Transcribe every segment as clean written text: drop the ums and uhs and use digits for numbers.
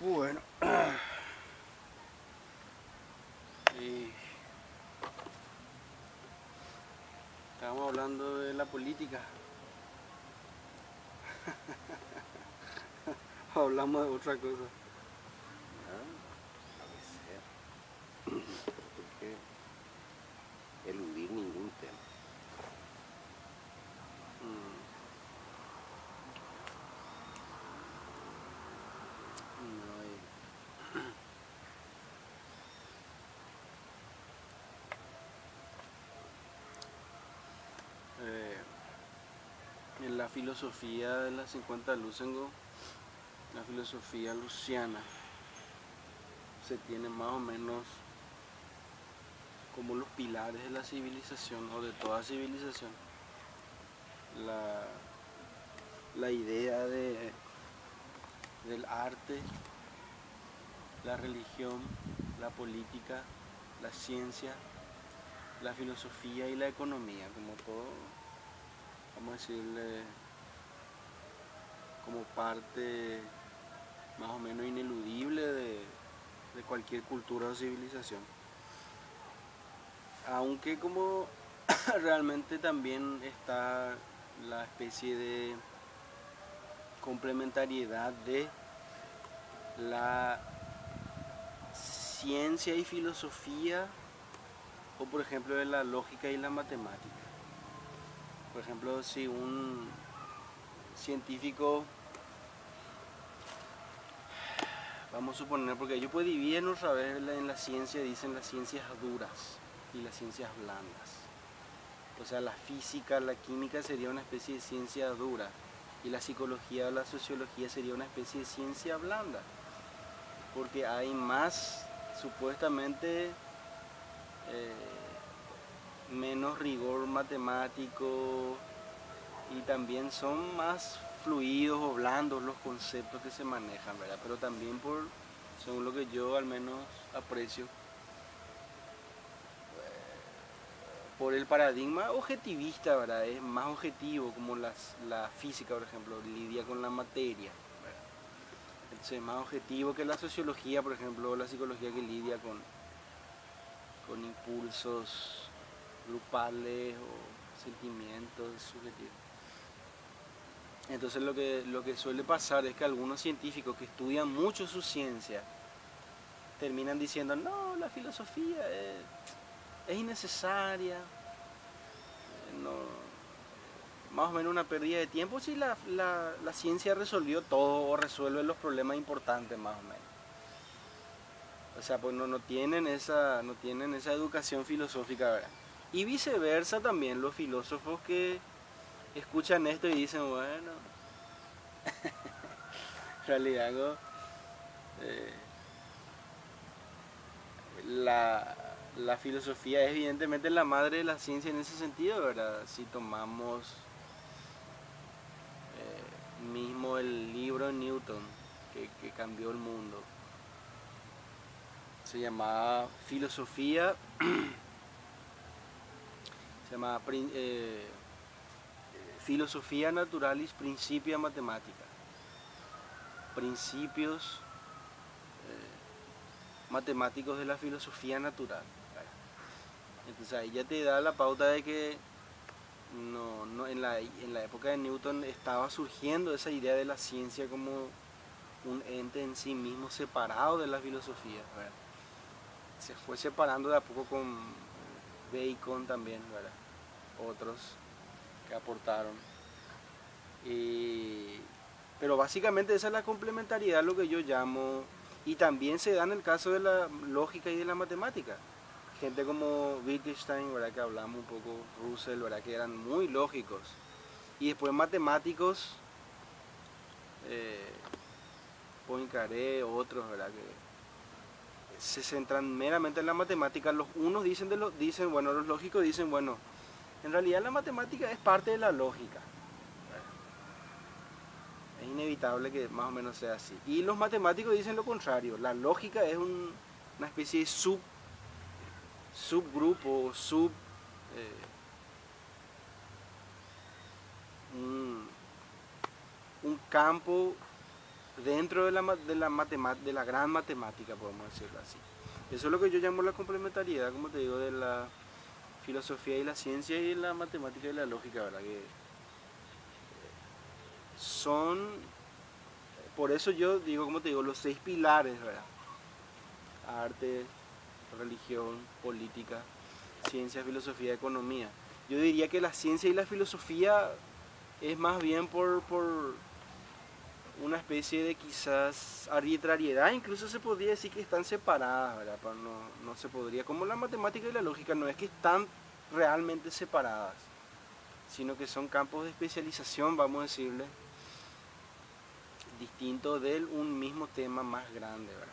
Bueno, y estábamos hablando de la política, hablamos de otra cosa. A veces no hay que eludir ningún tema. No hay- eh, en la filosofía de las 50 Lusengo, la filosofía luciana, se tiene más o menos como los pilares de la civilización o de toda civilización. La, la idea del arte, la religión, la política, la ciencia, la filosofía y la economía, como todo, vamos a decirle, como parte más o menos ineludible de cualquier cultura o civilización. Aunque como realmente también está la especie de complementariedad de la ciencia y filosofía, o por ejemplo de la lógica y la matemática. Por ejemplo, si un científico, vamos a suponer, porque ellos pueden dividir otra vez en la ciencia, dicen las ciencias duras y las ciencias blandas. O sea, la física, la química sería una especie de ciencia dura y la psicología o la sociología sería una especie de ciencia blanda, porque hay más, supuestamente, menos rigor matemático y también son más fluidos o blandos los conceptos que se manejan, ¿verdad? Pero también según lo que yo al menos aprecio, por el paradigma objetivista, ¿verdad? Es más objetivo, como la física, por ejemplo, lidia con la materia, ¿verdad? Entonces es más objetivo que la sociología, por ejemplo, o la psicología, que lidia con impulsos grupales o sentimientos subjetivos. Entonces lo que suele pasar es que algunos científicos que estudian mucho su ciencia terminan diciendo, no, la filosofía es innecesaria, no, más o menos una pérdida de tiempo si la ciencia resolvió todo o resuelve los problemas importantes más o menos. O sea, pues no tienen esa educación filosófica, ¿verdad? Y viceversa también, los filósofos que escuchan esto y dicen, bueno, en realidad eh, la filosofía es evidentemente la madre de la ciencia en ese sentido, ¿verdad? Si tomamos mismo el libro de Newton, que cambió el mundo, se llamaba filosofía, se llamaba filosofía naturalis principia mathematica, principios matemáticos de la filosofía natural. Entonces ahí ya te da la pauta de que en la época de Newton estaba surgiendo esa idea de la ciencia como un ente en sí mismo separado de la filosofía, ¿verdad? Se fue separando de a poco con Bacon también, ¿verdad? Otros que aportaron. Pero básicamente esa es la complementariedad, lo que yo llamo, y también se da en el caso de la lógica y de la matemática. Gente como Wittgenstein, ¿verdad? Que hablamos un poco, Russell, ¿verdad? Que eran muy lógicos. Y después matemáticos, Poincaré, otros, ¿verdad? Que se centran meramente en la matemática. Los unos dicen, bueno, los lógicos dicen, bueno, en realidad la matemática es parte de la lógica. Es inevitable que más o menos sea así. Y los matemáticos dicen lo contrario. La lógica es una especie de subgrupo, eh, un campo dentro de de la gran matemática, podemos decirlo así. Eso es lo que yo llamo la complementariedad, como te digo, de la filosofía y la ciencia y la matemática y la lógica, ¿verdad? Que son, por eso yo digo, como te digo, los 6 pilares, ¿verdad? Arte, religión, política, ciencia, filosofía, economía. Yo diría que la ciencia y la filosofía es más bien por una especie de quizás arbitrariedad, incluso se podría decir que están separadas, ¿verdad? No se podría, como la matemática y la lógica, no es que están realmente separadas, sino que son campos de especialización, vamos a decirle, distintos de un mismo tema más grande, ¿verdad?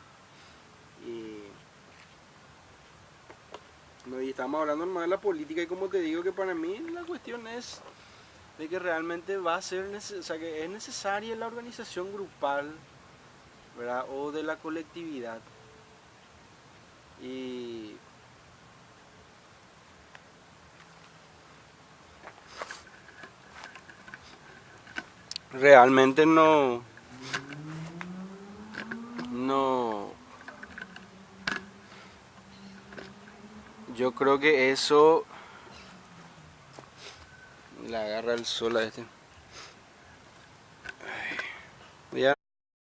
Y estamos hablando más de la política y como te digo que para mí la cuestión es de que realmente va a ser, o sea, que es necesaria la organización grupal, ¿verdad? O de la colectividad. Y realmente no, yo creo que eso, la agarra el sol a este.